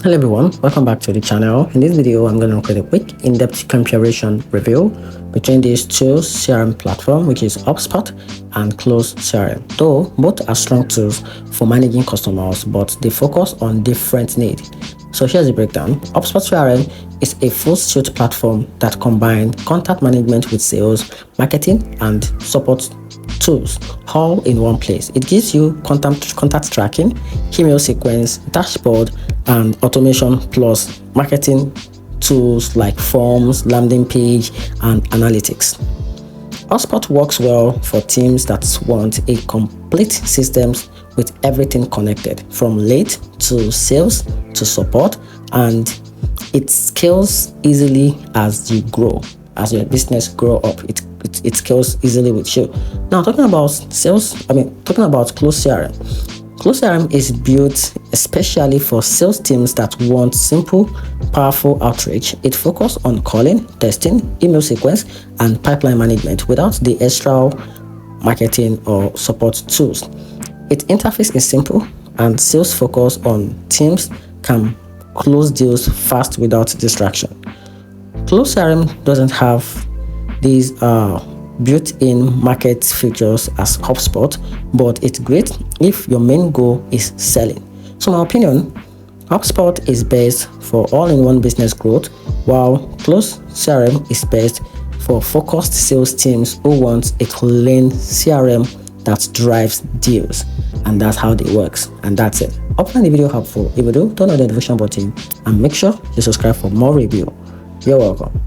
Hello everyone, welcome back to the channel. In this video, I'm going to create a quick in-depth comparison review between these two CRM platforms, which is HubSpot and Close CRM. Though both are strong tools for managing customers, but they focus on different needs. So here's the breakdown. HubSpot CRM is a full-suite platform that combines contact management with sales, marketing, and support tools all in one place. It gives you contact tracking, email sequence, dashboard, and automation, plus marketing tools like forms, landing page, and analytics. HubSpot works well for teams that want a complete system with everything connected, from lead to sales to support, and it scales easily as you grow. As your business grow up, it scales easily with you. Now, talking about Close CRM. Close CRM is built especially for sales teams that want simple, powerful outreach. It focuses on calling, testing, email sequence, and pipeline management without the extra marketing or support tools. Its interface is simple, and sales focus on teams can close deals fast without distraction. Close CRM doesn't have these built-in market features as HubSpot, but it's great if your main goal is selling. So in my opinion, HubSpot is best for all-in-one business growth, while Close CRM is best for focused sales teams who want a clean CRM that drives deals. And that's how it works. And that's it. Hope you find the video helpful. If you do, turn on the notification button and make sure you subscribe for more review. You're welcome.